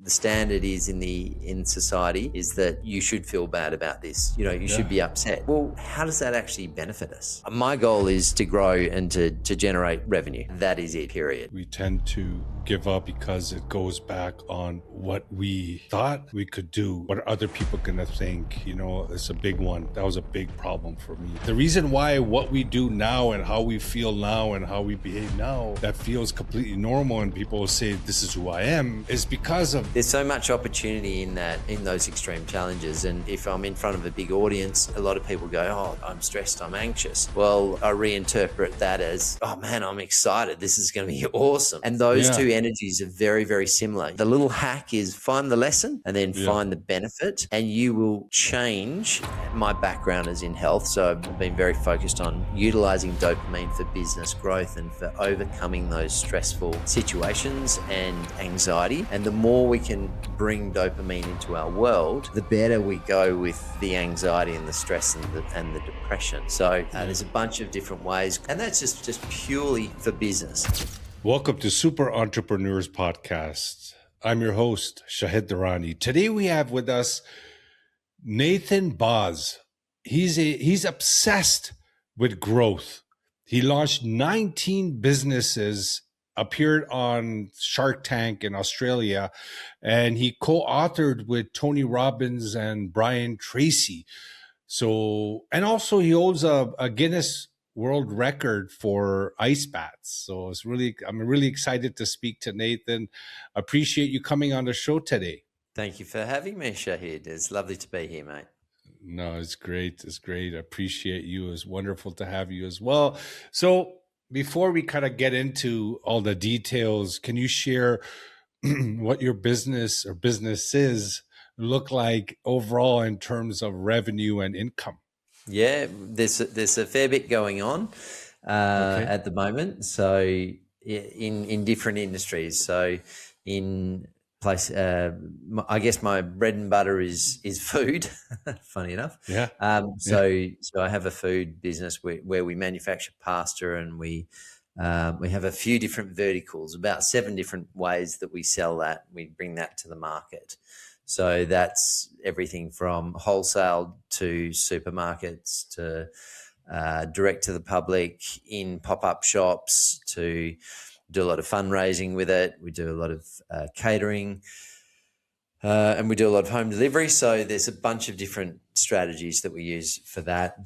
The standard is in society is that you should feel bad about this. You should be upset. Well, how does that actually benefit us? My goal is to grow and to generate revenue. That is it, period. We tend to give up because it goes back on what we thought we could do, what are other people gonna think. It's a big one. That was a big problem for me. The reason why what we do now and how we feel now and how we behave now, that feels completely normal and people will say this is who I am, is because of there's so much opportunity in those extreme challenges. And if I'm in front of a big audience, a lot of people go, oh, I'm stressed, I'm anxious. Well, I reinterpret that as, oh man, I'm excited. This is going to be awesome. And those two energies are very, very similar. The little hack is find the lesson and then find the benefit, and you will change. My background is in health, so I've been very focused on utilizing dopamine for business growth and for overcoming those stressful situations and anxiety. And the more we can bring dopamine into our world, the better we go with the anxiety and the stress and the depression. So there's a bunch of different ways, and that's just purely for business. Welcome to Super Entrepreneurs Podcast. I'm your host, Shahid Durrani. Today we have with us Nathan Baws. He's obsessed with growth. He launched 19 businesses, appeared on Shark Tank in Australia, and he co-authored with Tony Robbins and Tracy. And also he holds a Guinness World Record for ice baths. So I'm really excited to speak to Nathan. Appreciate you coming on the show today. Thank you for having me, Shahid. It's lovely to be here, mate. No, it's great. It's great. I appreciate you. It's wonderful to have you as well. So before we kind of get into all the details, can you share what your business or businesses look like overall in terms of revenue and income? Yeah, there's a fair bit going on at the moment. So in different industries. So in place, I guess my bread and butter is food. Funny enough. Yeah. So I have a food business where we manufacture pasta, and we have a few different verticals, about 7 different ways that we sell that. We bring that to the market. So that's everything from wholesale to supermarkets to direct to the public, in pop-up shops, to do a lot of fundraising with it. We do a lot of catering, and we do a lot of home delivery. So there's a bunch of different strategies that we use for that.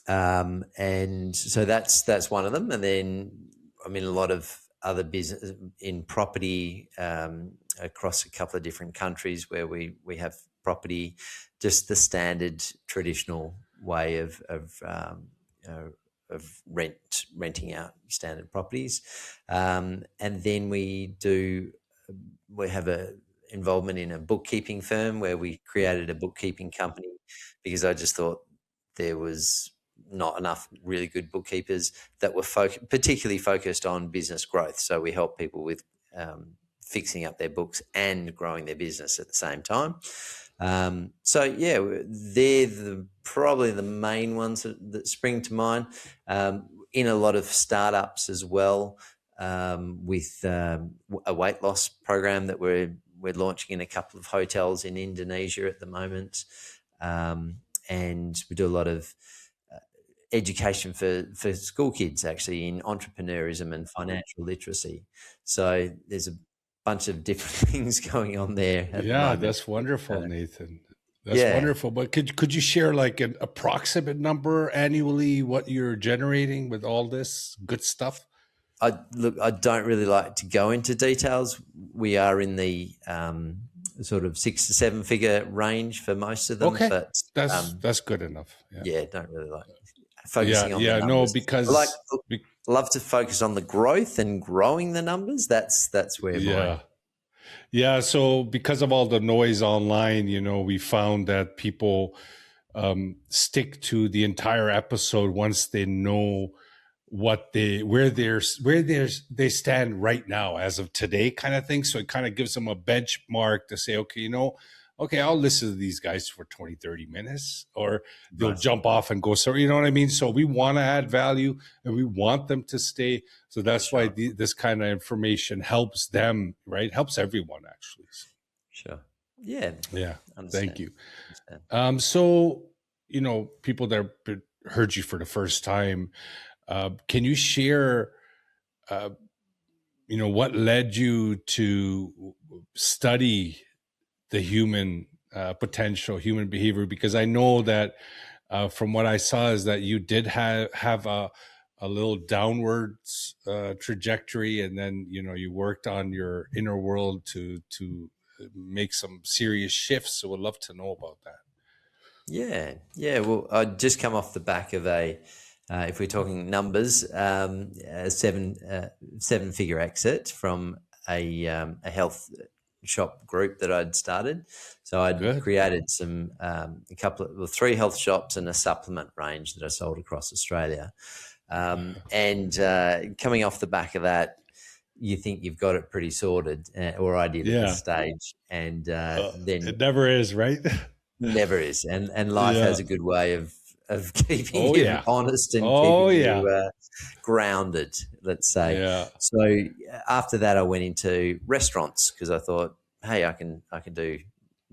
And so that's one of them. And then I'm in a lot of other business in property across a couple of different countries where we have property, just the standard traditional way of renting out standard properties. And then we have a involvement in a bookkeeping firm where we created a bookkeeping company because I just thought there was not enough really good bookkeepers that were particularly focused on business growth. So we help people with fixing up their books and growing their business at the same time. So yeah, they're probably the main ones that spring to mind. In a lot of startups as well, with a weight loss program that we're launching in a couple of hotels in Indonesia at the moment, and we do a lot of education for school kids, actually, in entrepreneurism and financial literacy. So there's a bunch of different things going on there. Yeah, that's wonderful, Nathan. That's wonderful. But could you share like an approximate number annually, what you're generating with all this good stuff? I don't really like to go into details. We are in the sort of 6 to 7 figure range for most of them. Okay, but that's good enough. Yeah, don't really like focusing on the numbers. No, because love to focus on the growth and growing the numbers. That's where Yeah. So because of all the noise online, we found that people stick to the entire episode once they know where they stand right now as of today, kind of thing. So it kind of gives them a benchmark to say, okay, I'll listen to these guys for 20, 30 minutes, or they'll jump off and go. So, you know what I mean? So we want to add value and we want them to stay. So that's why this kind of information helps them, right? Helps everyone, actually. Sure. Yeah. Yeah. Thank Understand. you. Understand. So, people that heard you for the first time, can you share, uh, what led you to study the human potential, human behavior? Because I know that from what I saw is that you did have a little downwards trajectory, and then you worked on your inner world to make some serious shifts. So, would love to know about that. Yeah, yeah. Well, I'd just come off the back of if we're talking numbers, a seven-figure exit from a health shop group that I'd started. So I'd Good. created three health shops and a supplement range that I sold across Australia. And coming off the back of that, you think you've got it pretty sorted, or I did at this Yeah. stage, and then It never is, right? never is, and life Yeah. has a good way of keeping Oh you yeah. honest and Oh keeping yeah. you grounded, let's say. Yeah. So after that, I went into restaurants because I thought, hey, I can do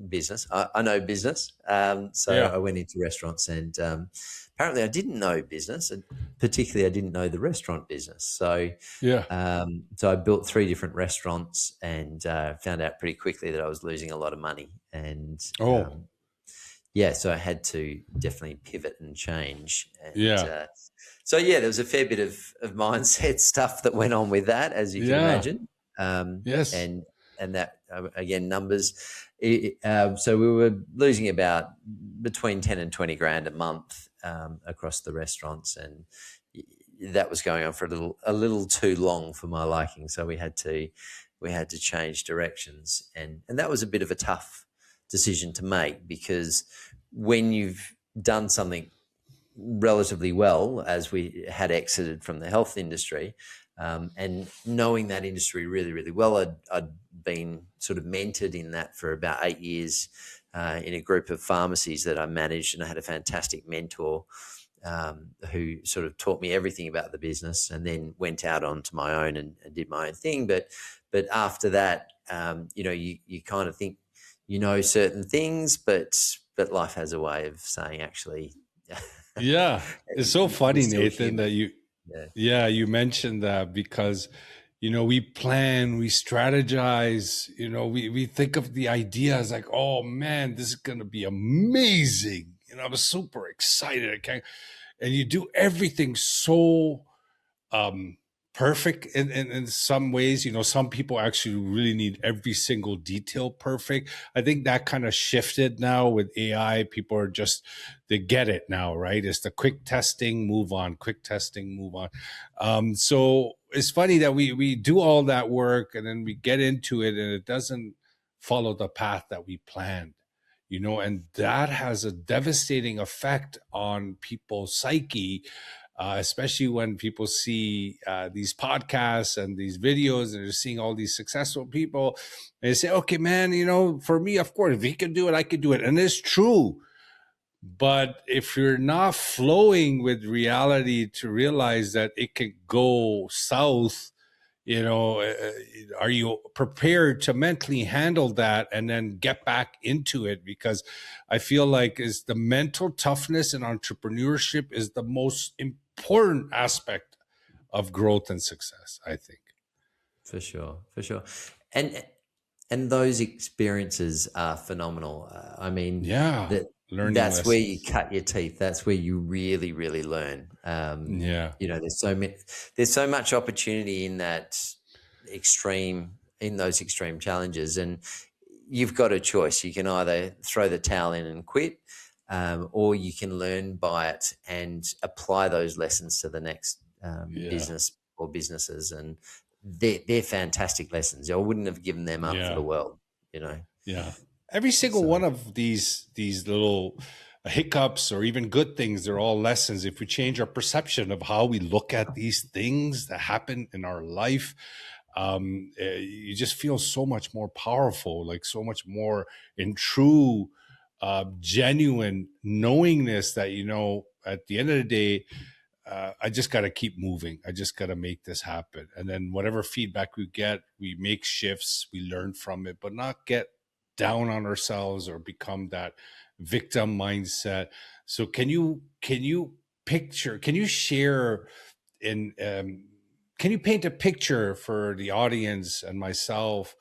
business. I know business, so Yeah. I went into restaurants, and apparently I didn't know business, and particularly I didn't know the restaurant business. Yeah. So I built three different restaurants, and found out pretty quickly that I was losing a lot of money, and Oh yeah, so I had to definitely pivot and change. And yeah. so, yeah, there was a fair bit of mindset stuff that went on with that, as you can Yeah. imagine. Yes. And that, again, numbers. So we were losing about between 10 and 20 grand a month across the restaurants. And that was going on for a little too long for my liking. So we had to change directions. And that was a bit of a tough decision to make, because when you've done something relatively well, as we had exited from the health industry, and knowing that industry really, really well, I'd been sort of mentored in that for about 8 years in a group of pharmacies that I managed, and I had a fantastic mentor who sort of taught me everything about the business, and then went out onto my own and did my own thing. But after that, you kind of think certain things, but life has a way of saying, actually, Yeah. It's so you're funny, still Nathan, that human. you Yeah, yeah, you mentioned that because we plan, we strategize, we think of the ideas like, oh man, this is gonna be amazing. I'm super excited. I can't and you do everything so um perfect in some ways. Some people actually really need every single detail perfect. I think that kind of shifted now with AI. People are just, they get it now, right? It's the quick testing, move on, quick testing, move on. So it's funny that we do all that work and then we get into it and it doesn't follow the path that we planned. And that has a devastating effect on people's psyche, especially when people see these podcasts and these videos and they're seeing all these successful people. And they say, okay, man, for me, of course, if he can do it, I can do it. And it's true. But if you're not flowing with reality to realize that it can go south, are you prepared to mentally handle that and then get back into it? Because I feel like is the mental toughness in entrepreneurship is the most important aspect of growth and success, I think. for sure, for sure. And those experiences are phenomenal. I mean, Yeah. that Learning that's where you lessons. cut your teeth. That's where you really, really learn. Yeah. There's so much opportunity in those extreme challenges, and you've got a choice. You can either throw the towel in and quit, or you can learn by it and apply those lessons to the next Yeah. business or businesses. And they're fantastic lessons. I wouldn't have given them up for the Yeah. world, you know. Yeah. Every single So one of these little hiccups or even good things, they're all lessons. If we change our perception of how we look at these things that happen in our life, you just feel so much more powerful, like so much more in true, genuine knowingness that, at the end of the day, I just got to keep moving. I just got to make this happen. And then whatever feedback we get, we make shifts, we learn from it, but not get down on ourselves or become that victim mindset. So can you picture, can you share in can you paint a picture for the audience and myself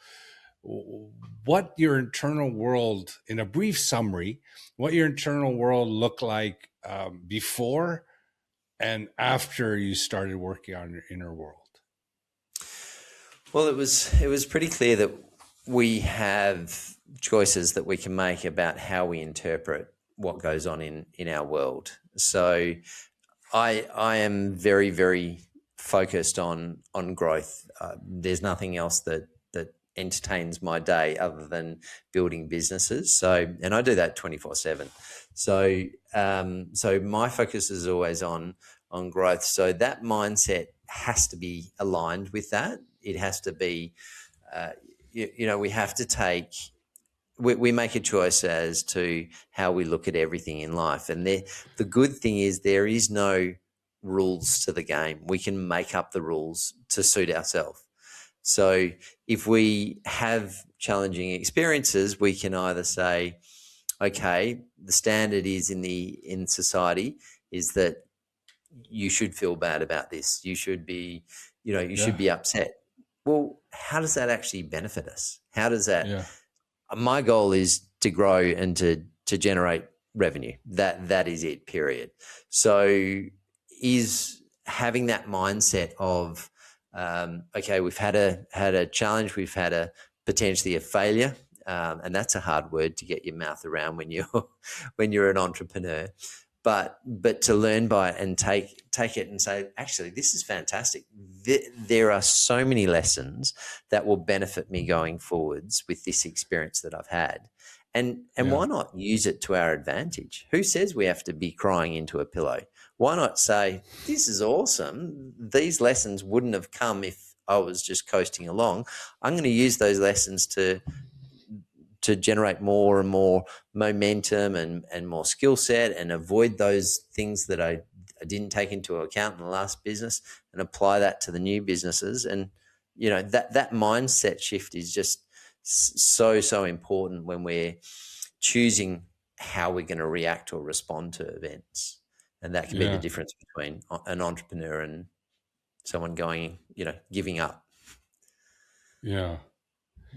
what your internal world, in a brief summary, what your internal world looked like before and after you started working on your inner world? Well, it was pretty clear that we have choices that we can make about how we interpret what goes on in our world. So I am very, very focused on growth. There's nothing else that entertains my day other than building businesses. So, and I do that 24/7. So, so my focus is always on growth. So that mindset has to be aligned with that. It has to be, we have to take. We make a choice as to how we look at everything in life. And the good thing is there is no rules to the game. We can make up the rules to suit ourselves. So if we have challenging experiences, we can either say, okay, the standard is in society is that you should feel bad about this. You should be, should be upset. Well, how does that actually benefit us? How does that? Yeah. My goal is to grow and to generate revenue. That is it, period. So is having that mindset of, okay, we've had a challenge, we've had potentially a failure, and that's a hard word to get your mouth around when you're an entrepreneur. But to learn by it and take it and say, actually, this is fantastic. There are so many lessons that will benefit me going forwards with this experience that I've had. And why not use it to our advantage? Who says we have to be crying into a pillow? Why not say, this is awesome. These lessons wouldn't have come if I was just coasting along. I'm going to use those lessons to generate more and more momentum and more skill set, and avoid those things that I didn't take into account in the last business, and apply that to the new businesses. And, that mindset shift is just so important when we're choosing how we're going to react or respond to events. And that can be the difference between an entrepreneur and someone going, giving up. Yeah.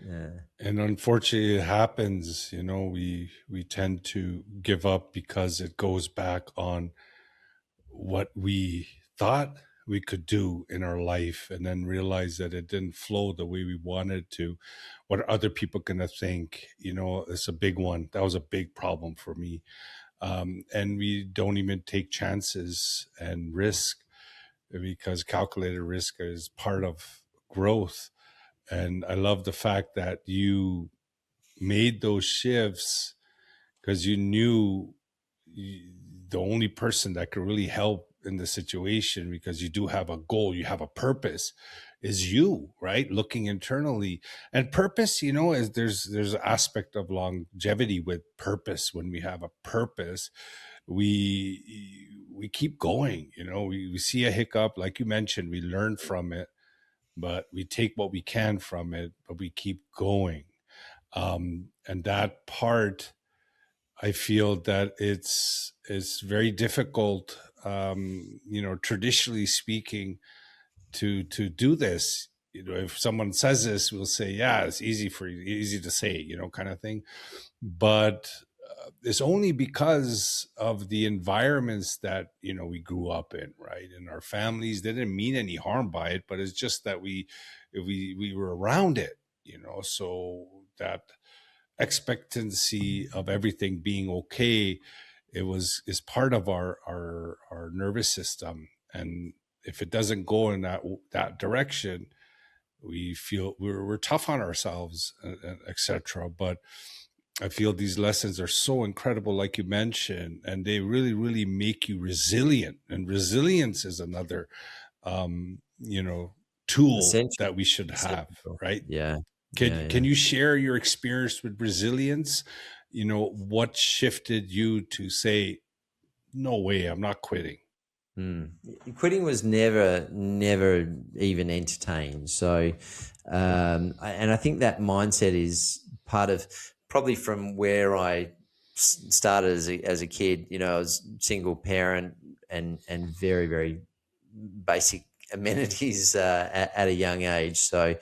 Yeah. And unfortunately, it happens. We tend to give up because it goes back on what we thought we could do in our life, and then realize that it didn't flow the way we wanted to. What are other people going to think? It's a big one. That was a big problem for me. And we don't even take chances and risk, because calculated risk is part of growth. And I love the fact that you made those shifts because you knew the only person that could really help in the situation, because you do have a goal, you have a purpose, is you, right? Looking internally. And purpose, is there's an aspect of longevity with purpose. When we have a purpose, we keep going. We see a hiccup, like you mentioned, we learn from it, but we take what we can from it, but we keep going. And that part, I feel that it's very difficult, traditionally speaking, to do this. If someone says this, we'll say, yeah, it's easy to say, kind of thing. But it's only because of the environments that, we grew up in, right? And our families, they didn't mean any harm by it, but it's just that we were around it, so that expectancy of everything being okay, is part of our nervous system. And if it doesn't go in that direction, we feel we're tough on ourselves, etc. But I feel these lessons are so incredible, like you mentioned, and they really, really make you resilient. And resilience is another, tool Essential. that we should have, right? Yeah. Can you share your experience with resilience? What shifted you to say, no way, I'm not quitting? Quitting was never even entertained. So, and I think that mindset is part of probably from where I started as a kid. You know, I was single parent and very, very basic amenities at a young age. So,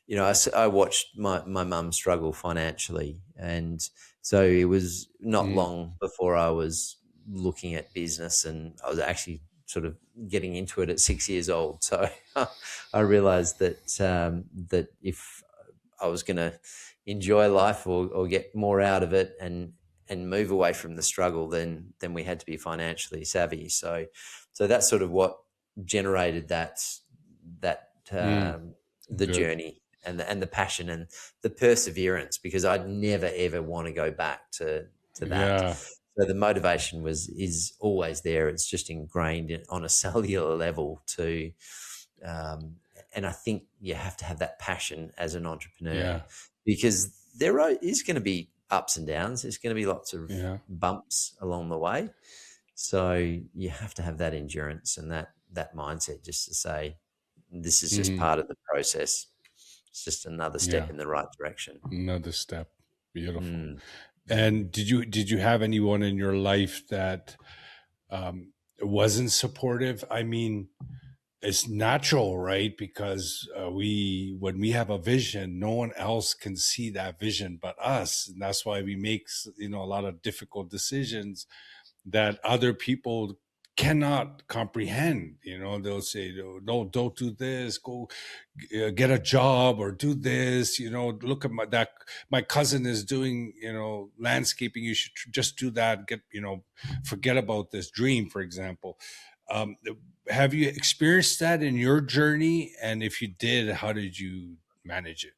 you know, I watched my mum struggle financially, and so it was not Mm, long before I was looking at business, and I was actually sort of getting into it at 6 years old. So I realized that if I was going to enjoy life or get more out of it and move away from the struggle, then we had to be financially savvy. So that's sort of what generated that mm, the good. journey and the passion and the perseverance, because I'd never ever want to go back to that. Yeah. So the motivation is always there. It's just ingrained on a cellular level to um, and I think you have to have that passion as an entrepreneur, Yeah. because is going to be ups and downs. There's going to be lots of Yeah. bumps along the way. So you have to have that endurance and that mindset, just to say, this is just Hmm. part of the process. It's just another step Yeah. in the right direction. Another step. Beautiful. Mm, mm. And did you have anyone in your life that wasn't supportive? I mean, it's natural, right? Because we when we have a vision, no one else can see that vision but us, and that's why we make a lot of difficult decisions that other people cannot comprehend. They'll say, no, don't do this, go get a job, or do this. Look at my cousin is doing landscaping, you should just do that. Forget about this dream, for example. um, have you experienced that in your journey, and if you did, how did you manage it?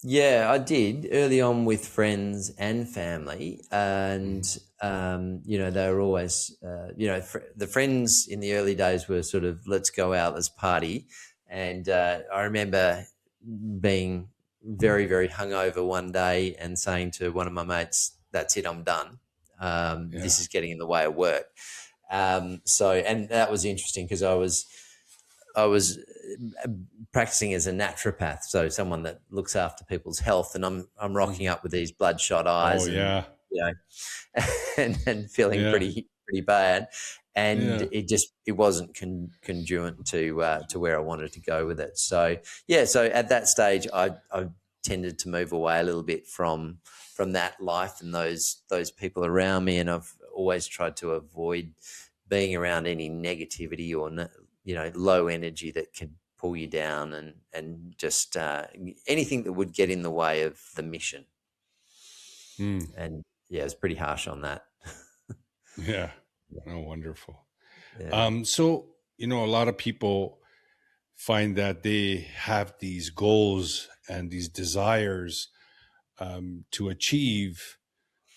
Yeah, I did early on with friends and family, and Mhm. you know, they were always, the friends in the early days were sort of, let's go out, let's party, and I remember being very, very hungover one day and saying to one of my mates, "That's it, I'm done. Yeah. This is getting in the way of work." And that was interesting because I was practicing as a naturopath, so someone that looks after people's health, and I'm rocking Mhm. up with these bloodshot Oh eyes, and yeah. you know, and feeling Yeah. pretty bad, and Yeah. it wasn't conduent to where I wanted to go with it. So yeah, so at that stage, I tended to move away a little bit from that life and those people around me, and I've always tried to avoid being around any negativity or low energy that can pull you down, and just anything that would get in the way of the mission. Mm. And yeah, it's pretty harsh on that. Yeah. Oh, wonderful. Yeah. So a lot of people find that they have these goals and these desires to achieve,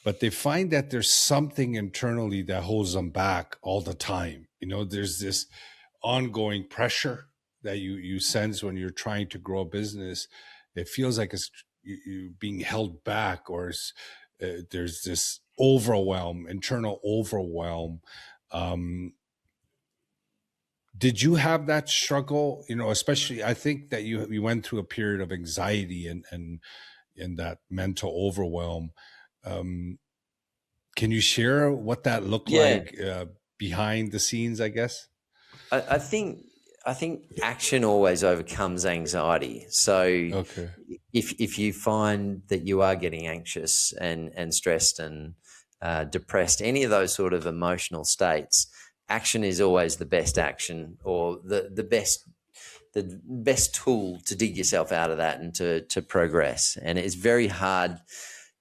but they find that there's something internally that holds them back all the time. There's this ongoing pressure that you sense when you're trying to grow a business. It feels like it's you being held back, or there's this internal overwhelm. Um, did you have that struggle? Especially, I think that you went through a period of anxiety and that mental overwhelm. Um, can you share what that looked Yeah. like behind the scenes, I guess? I think action always overcomes anxiety. So Okay. if you find that you are getting anxious and stressed and depressed, any of those sort of emotional states, action is always the best action, or the best tool to dig yourself out of that and to progress. And it's very hard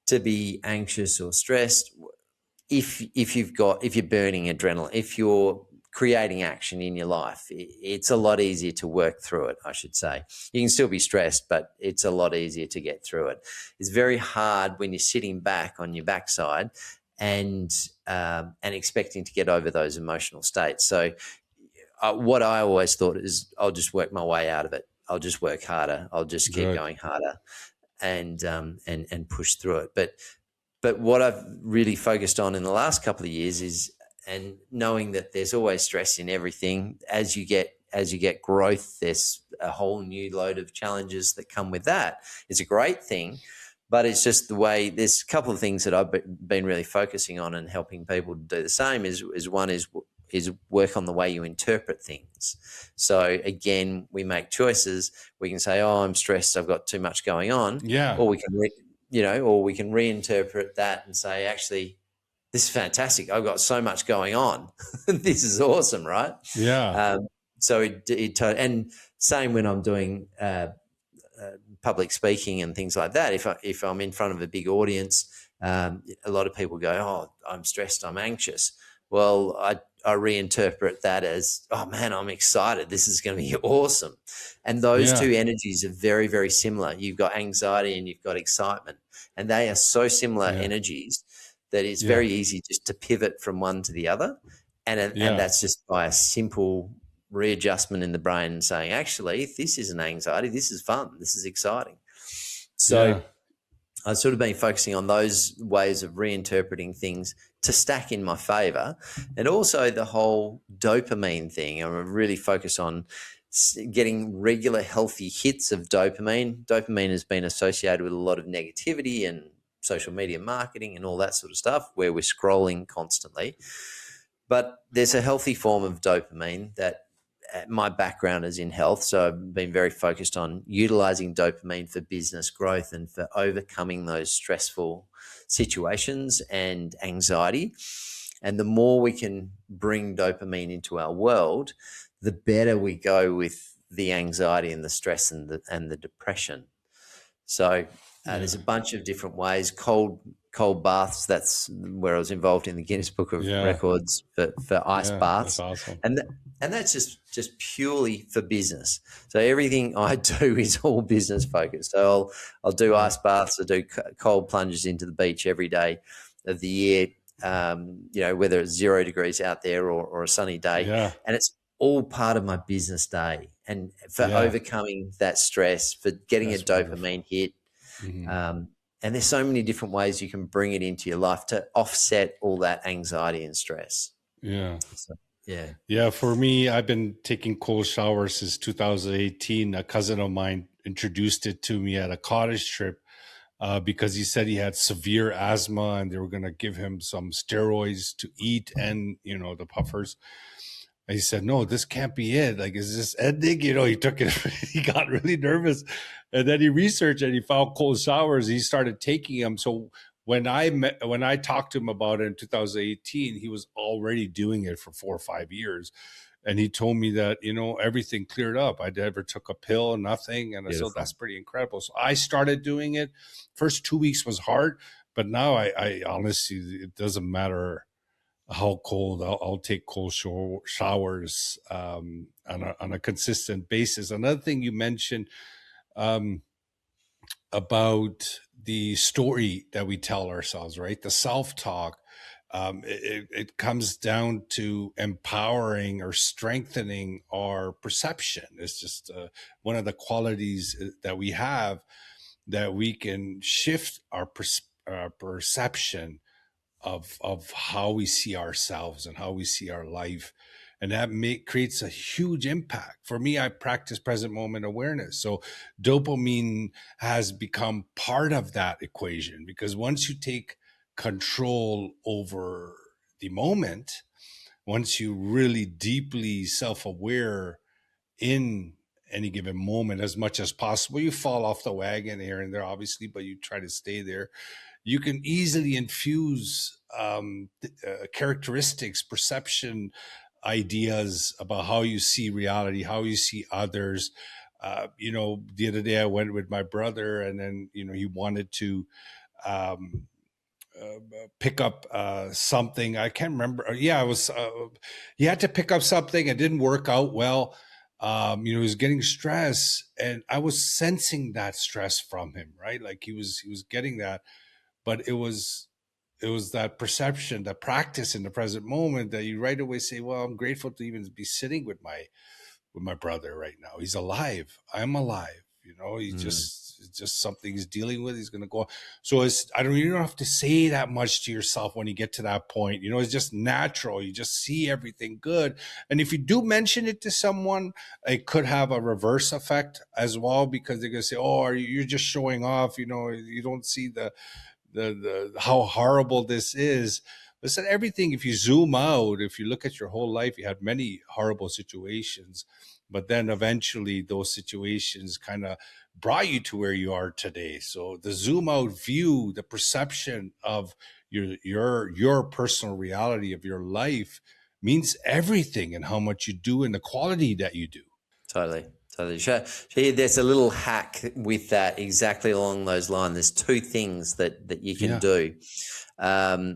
to be anxious or stressed if you're burning adrenaline, if you're creating action in your life. It's a lot easier to work through it, I should say. You can still be stressed, but it's a lot easier to get through it. It's very hard when you're sitting back on your backside and expecting to get over those emotional states. So what I always thought is, I'll just work my way out of it. I'll just work harder. I'll just keep Good. going harder and push through it. But what I've really focused on in the last couple of years is, and knowing that there's always stress in everything. As you get growth, there's a whole new load of challenges that come with that. It's a great thing, But it's just the way. There's a couple of things that I've been really focusing on and helping people to do the same. Is one is work on the way you interpret things. So again, we make choices. We can say, "Oh, I'm stressed. I've got too much going on," Yeah. or we can, or we can reinterpret that and say, "Actually, this is fantastic. I've got so much going on. This is awesome, right?" Yeah. So and same when I'm doing public speaking and things like that. If I'm in front of a big audience, a lot of people go, "Oh, I'm stressed. I'm anxious." Well, I reinterpret that as, "Oh man, I'm excited. This is going to be awesome." And those Yeah. two energies are very, very similar. You've got anxiety and you've got excitement, and they are so similar energies that it's very easy just to pivot from one to the other. And that's just by a simple readjustment in the brain and saying, "Actually, this isn't anxiety. This is fun. This is exciting." So I've sort of been focusing on those ways of reinterpreting things to stack in my favor. And also the whole dopamine thing. I'm really focused on getting regular healthy hits of dopamine. Dopamine has been associated with a lot of negativity and social media marketing and all that sort of stuff where we're scrolling constantly. But there's a healthy form of dopamine that my background is in health, so I've been very focused on utilizing dopamine for business growth and for overcoming those stressful situations and anxiety. And the more we can bring dopamine into our world, the better we go with the anxiety and the stress and the depression. So there's a bunch of different ways. Cold baths. That's where I was involved in the Guinness Book of Records for ice baths. That's awesome. And that's just purely for business. So everything I do is all business focused. So I'll do ice baths. I do cold plunges into the beach every day of the year. Whether it's 0 degrees out there or a sunny day, and it's all part of my business day. And for overcoming that stress, for getting a dopamine hit. Mm-hmm. And there's so many different ways you can bring it into your life to offset all that anxiety and stress. Yeah. So, for me, I've been taking cold showers since 2018. A cousin of mine introduced it to me at a cottage trip because he said he had severe asthma and they were going to give him some steroids to eat and, the puffers. And he said, "No, this can't be it. Like, is this ending?" He took it, he got really nervous. And then he researched and he found cold showers. He started taking them. So when I talked to him about it in 2018, he was already doing it for 4 or 5 years. And he told me that, everything cleared up. I never took a pill, nothing. And so that's pretty incredible. So I started doing it. First 2 weeks was hard, but now I honestly, it doesn't matter how cold. I'll take cold showers on a consistent basis. Another thing you mentioned about the story that we tell ourselves, right? The self-talk. It comes down to empowering or strengthening our perception. It's just one of the qualities that we have, that we can shift our perception of how we see ourselves and how we see our life. And that creates a huge impact. For me, I practice present moment awareness. So dopamine has become part of that equation, because once you take control over the moment, once you really deeply self-aware in any given moment as much as possible, you fall off the wagon here and there, obviously, but you try to stay there. You can easily infuse characteristics, perception, ideas about how you see reality, how you see others. The other day I went with my brother, and then, he wanted to pick up something. I can't remember. He had to pick up something. It didn't work out well. He was getting stress, and I was sensing that stress from him, right? Like he was getting that. But it was that perception, that practice in the present moment, that you right away say, "Well, I'm grateful to even be sitting with my brother right now. He's alive. I'm alive. He just it's just something he's dealing with. He's going to go. So you don't have to say that much to yourself when you get to that point. It's just natural. You just see everything good. And if you do mention it to someone, it could have a reverse effect as well, because they're going to say, oh, you're just showing off. You don't see the how horrible this is. Listen, everything, if you zoom out, if you look at your whole life, you had many horrible situations, but then eventually those situations kind of brought you to where you are today. So the zoom out view, the perception of your personal reality of your life means everything, and how much you do and the quality that you do. Totally. So there's a little hack with that, exactly along those lines. There's two things that you can do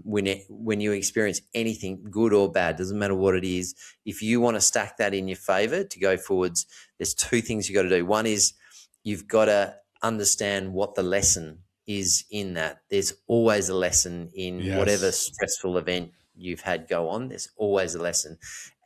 when you experience anything, good or bad, doesn't matter what it is. If you want to stack that in your favor to go forwards, there's two things you got to do. One is you've got to understand what the lesson is in that. There's always a lesson in whatever stressful event you've had go on. There's always a lesson.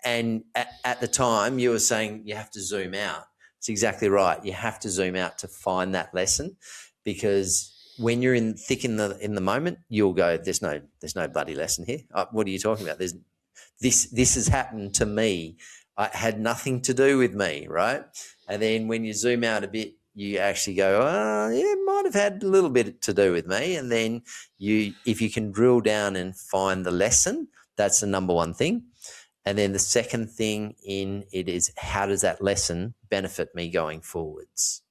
And at the time you were saying you have to zoom out. It's exactly right. You have to zoom out to find that lesson, because when you're in the moment, you'll go, there's no bloody lesson here. What are you talking about? This has happened to me. It had nothing to do with me, right? And then when you zoom out a bit, you actually go, it might have had a little bit to do with me. And then if you can drill down and find the lesson, that's the number one thing. And then the second thing in it is, how does that lesson benefit me going forwards?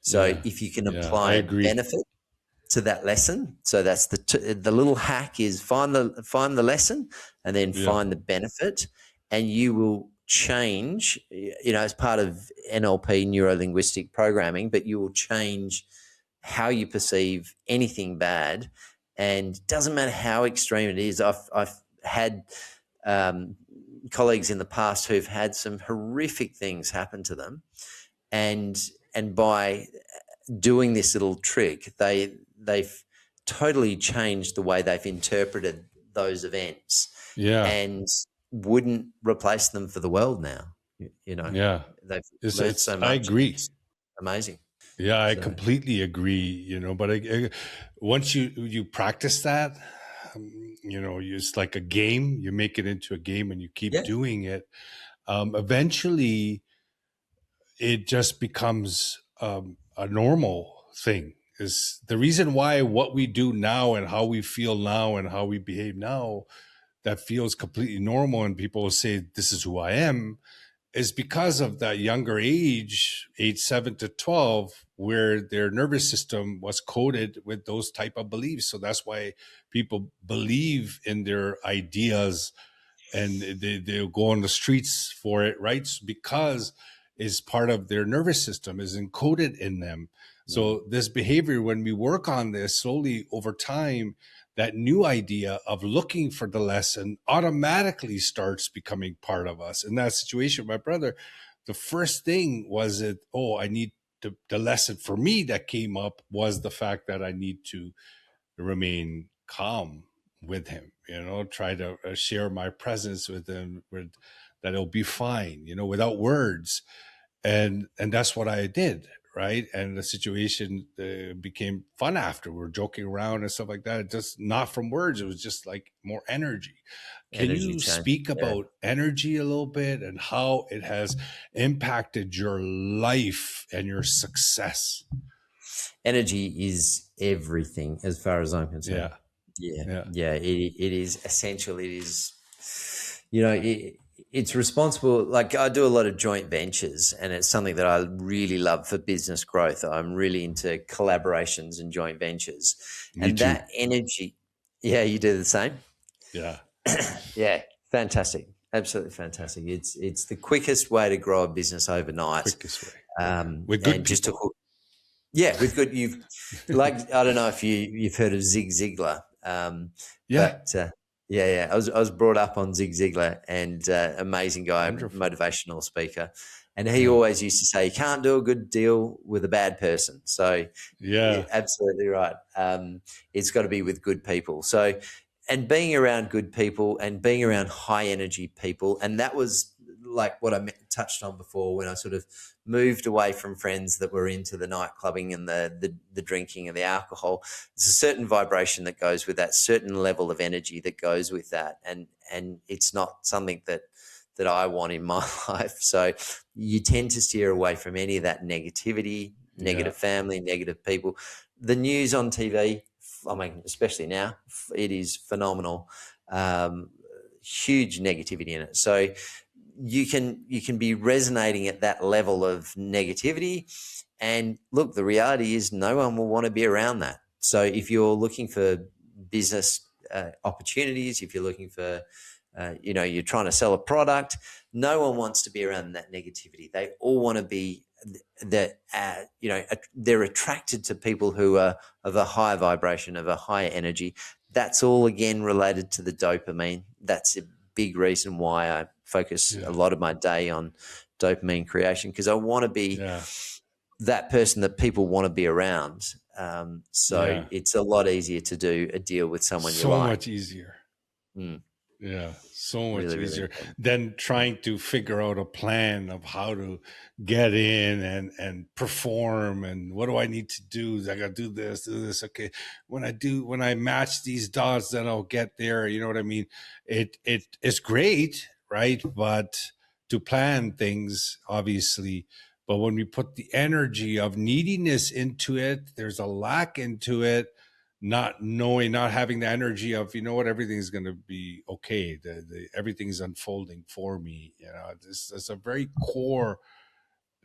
So if you can apply a benefit to that lesson, so that's the little hack is find the lesson and then find the benefit, and you will change, as part of NLP, neuro-linguistic programming, but you will change how you perceive anything bad. And it doesn't matter how extreme it is. I've had colleagues in the past who've had some horrific things happen to them, and by doing this little trick, they've totally changed the way they've interpreted those events, and wouldn't replace them for the world now. They've learned so much. I agree. It's amazing. Yeah, I completely agree. But once you practice that, it's like a game. You make it into a game and you keep doing it. Eventually, it just becomes a normal thing. Is the reason why what we do now and how we feel now and how we behave now, that feels completely normal, and people will say, this is who I am, is because of that younger age 7 to 12, where their nervous system was coded with those type of beliefs. So that's why people believe in their ideas, and they'll go on the streets for it, right? Because it's part of their nervous system, is encoded in them. So this behavior, when we work on this slowly over time, that new idea of looking for the lesson automatically starts becoming part of us. In that situation, my brother, the first thing was the lesson for me that came up was the fact that I need to remain calm with him, try to share my presence with him, that it'll be fine, without words. And that's what I did. Right. And the situation became fun after. We were joking around and stuff like that. It just not from words. It was just like more energy. Can you speak about energy a little bit and how it has impacted your life and your success? Energy is everything as far as I'm concerned. It is essential. It is, it's responsible. Like, I do a lot of joint ventures, and it's something that I really love for business growth. I'm really into collaborations and joint ventures. Me too. That energy. Yeah, you do the same. Yeah. Yeah. Fantastic. Absolutely fantastic. It's the quickest way to grow a business overnight. Quickest way. With good people. With good. I don't know if you've heard of Zig Ziglar. I was brought up on Zig Ziglar, and amazing guy, motivational speaker. And he always used to say, you can't do a good deal with a bad person. So you're absolutely right. It's got to be with good people. So, and being around good people and being around high energy people. And that was like what I touched on before, when I sort of moved away from friends that were into the night clubbing and the drinking and the alcohol. There's a certain vibration that goes with that, certain level of energy that goes with that, and it's not something that I want in my life. So you tend to steer away from any of that negativity, negative family, negative people. The news on TV, I mean, especially now, it is phenomenal. Huge negativity in it. So you can be resonating at that level of negativity. And look, the reality is no one will want to be around that. So if you're looking for business opportunities, if you're looking for, you're trying to sell a product, no one wants to be around that negativity. They all want to be that, they're attracted to people who are of a higher vibration, of a higher energy. That's all, again, related to the dopamine. That's a big reason why I focus a lot of my day on dopamine creation, because I want to be that person that people want to be around. So it's a lot easier to do a deal with someone you like. So much easier. Yeah, so much Really, easier really than trying to figure out a plan of how to get in and perform, and what do I need to do? I got to do this. Okay, when I match these dots, then I'll get there. You know what I mean? It's great, right? But to plan things, obviously. But when we put the energy of neediness into it, there's a lack into it. Not having the energy of, everything's going to be okay. Everything's unfolding for me. It's a very core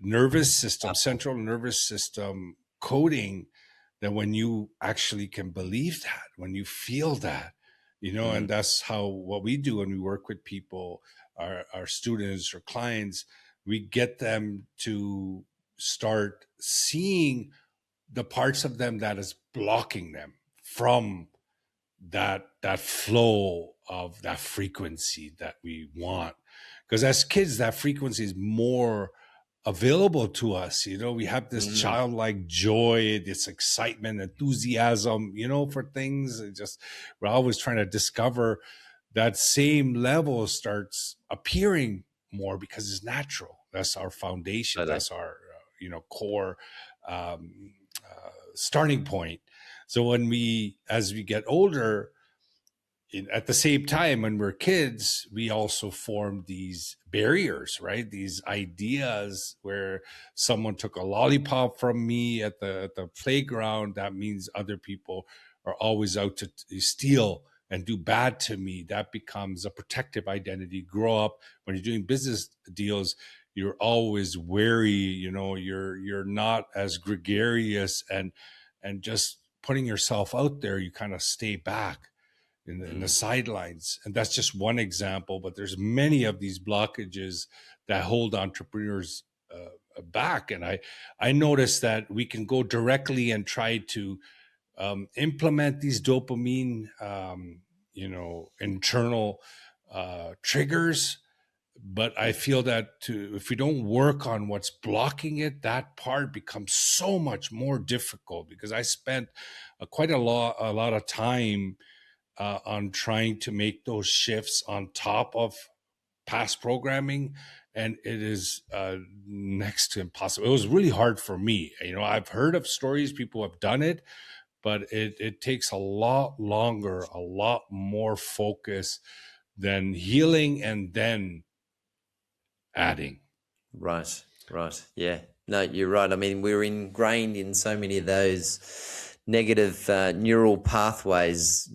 nervous system, central nervous system coding, that when you actually can believe that, when you feel that, and that's what we do when we work with people, our students or clients, we get them to start seeing the parts of them that is blocking them from that flow of that frequency that we want. Because as kids, that frequency is more available to us. We have this childlike joy, this excitement, enthusiasm, for things. We're always trying to discover that same level starts appearing more because it's natural. That's our foundation. That's our, core starting point. So as we get older, at the same time, when we're kids, we also form these barriers, right? These ideas where someone took a lollipop from me at the playground. That means other people are always out to steal and do bad to me. That becomes a protective identity. Grow up, when you're doing business deals, you're always wary. You're not as gregarious, and just putting yourself out there, you kind of stay back in the sidelines. And that's just one example, but there's many of these blockages that hold entrepreneurs back. And I noticed that we can go directly and try to implement these dopamine, internal triggers. But I feel that if we don't work on what's blocking it, that part becomes so much more difficult, because I spent quite a lot of time on trying to make those shifts on top of past programming, and it is next to impossible. It was really hard for me. I've heard of stories, people have done it, but it takes a lot longer, a lot more focus than healing and then adding. Right. Yeah. No, you're right. I mean, we're ingrained in so many of those negative neural pathways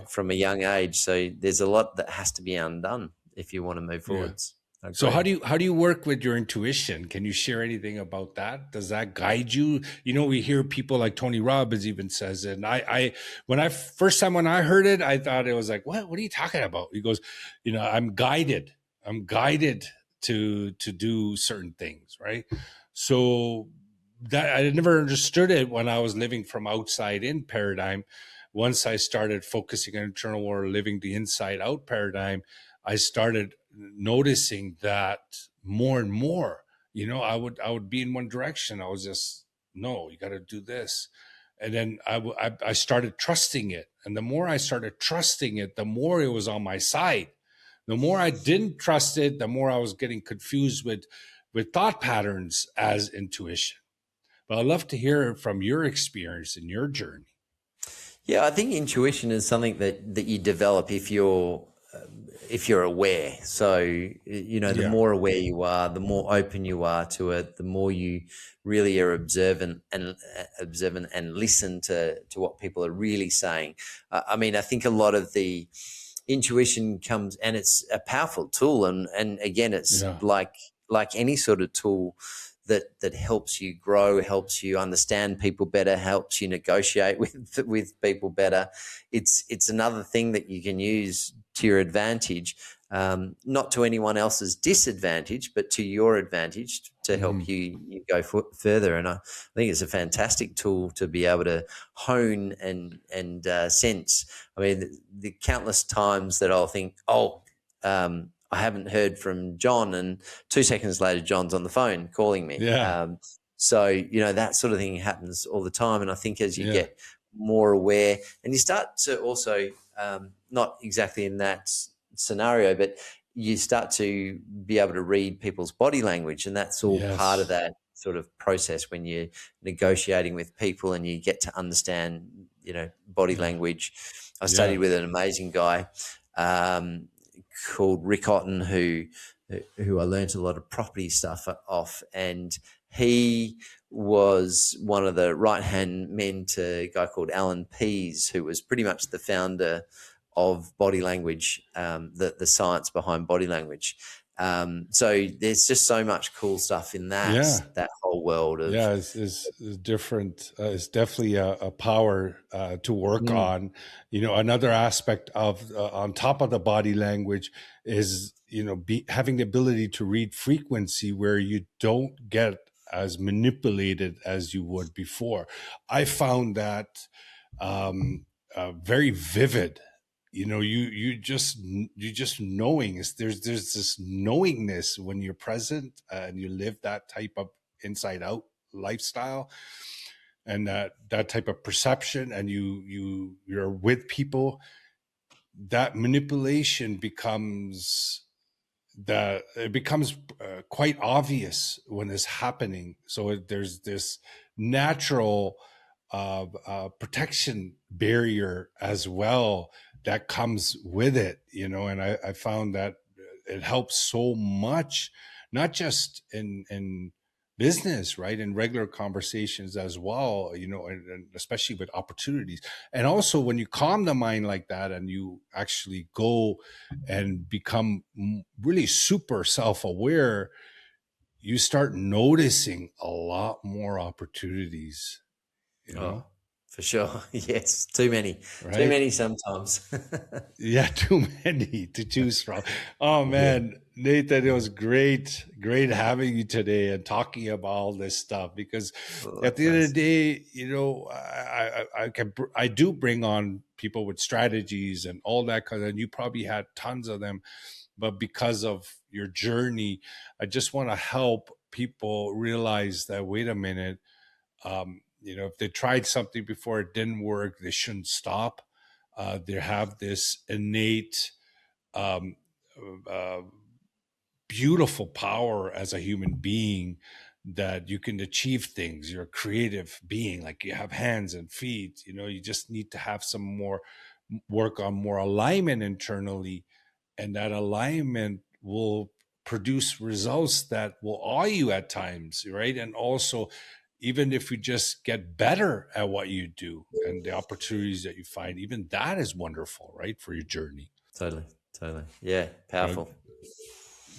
from a young age. So there's a lot that has to be undone if you want to move forwards. So how do you work with your intuition? Can you share anything about that? Does that guide you? We hear people like Tony Robbins even says it. And when I heard it, I thought it was like, what are you talking about? He goes, I'm guided to do certain things, right? So that I never understood it when I was living from outside in paradigm. Once I started focusing on internal or living the inside out paradigm, I started noticing that more and more. I would be in one direction. I was just, no, you got to do this. And then I started trusting it. And the more I started trusting it, the more it was on my side. The more I didn't trust it, the more I was getting confused with thought patterns as intuition. But I'd love to hear from your experience and your journey. Yeah, I think intuition is something that you develop if you're aware. So, you know, the Yeah. more aware you are, the more open you are to it, the more you really are observant and listen to what people are really saying. I mean, I think a lot of the intuition comes, and it's a powerful tool, and again, it's Yeah. like any sort of tool that helps you grow, helps you understand people better, helps you negotiate with people better. It's another thing that you can use to your advantage, not to anyone else's disadvantage, but to your advantage to help you go further. And I think it's a fantastic tool to be able to hone and sense. I mean, the countless times that I'll think, I haven't heard from John, and 2 seconds later, John's on the phone calling me. Yeah. So, you know, that sort of thing happens all the time. And I think as you Yeah. get more aware, and you start to also, not exactly in that scenario, but you start to be able to read people's body language. And that's all part of Yes. that sort of process when you're negotiating with people and you get to understand, you know, body Yeah. language. I studied with Yes. an amazing guy, called Rick Otten, who I learned a lot of property stuff off, and he was one of the right-hand men to a guy called Alan Pease, who was pretty much the founder of body language, the science behind body language. So there's just so much cool stuff in Yeah. that whole world of It's different. It's definitely a power to work on. You know, another aspect of on top of the body language is, you know, having the ability to read frequency where you don't get as manipulated as you would before. I found that very vivid. You know, you just knowing is there's this knowingness when you're present and you live that type of inside out lifestyle, and that type of perception, and you're with people, that manipulation becomes quite obvious when it's happening. So there's this natural protection barrier as well that comes with it, you know. And I found that it helps so much, not just in business, right, in regular conversations as well, you know, and especially with opportunities. And also when you calm the mind like that and you actually go and become really super self-aware, you start noticing a lot more opportunities, you know. for sure. Yes, too Right. many sometimes. Yeah, too many to choose from. Oh Yeah. man, Nathan, it was great having you today and talking about all this stuff, because at the end of the Likewise. day, you know, I do bring on people with strategies and all that kind of, and you probably had tons of them, but because of your journey, I just want to help people realize that, wait a minute, you know, if they tried something before it didn't work, they shouldn't stop. They have this innate, um, uh, beautiful power as a human being, that you can achieve things. You're a creative being, like you have hands and feet. You know, you just need to have some more work on more alignment internally, and that alignment will produce results that will awe you at times, right? And also, even if you just get better at what you do and the opportunities that you find, even that is wonderful, right, for your journey. Totally. Yeah, Right? powerful.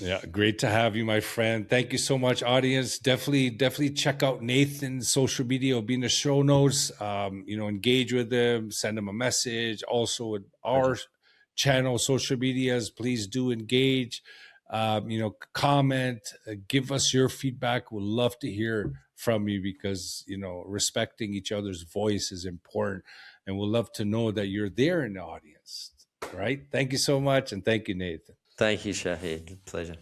Yeah, great to have you, my friend. Thank you so much, audience. Definitely check out Nathan's social media. It'll be in the show notes. You know, engage with them, send them a message. Also, with our Pleasure. channel, social medias, please do engage. You know, comment, give us your feedback. We'd love to hear from you, because, you know, respecting each other's voice is important, and we'd love to know that you're there in the audience. Right? Thank you so much, and thank you, Nathan. Thank you, Shahid. Pleasure.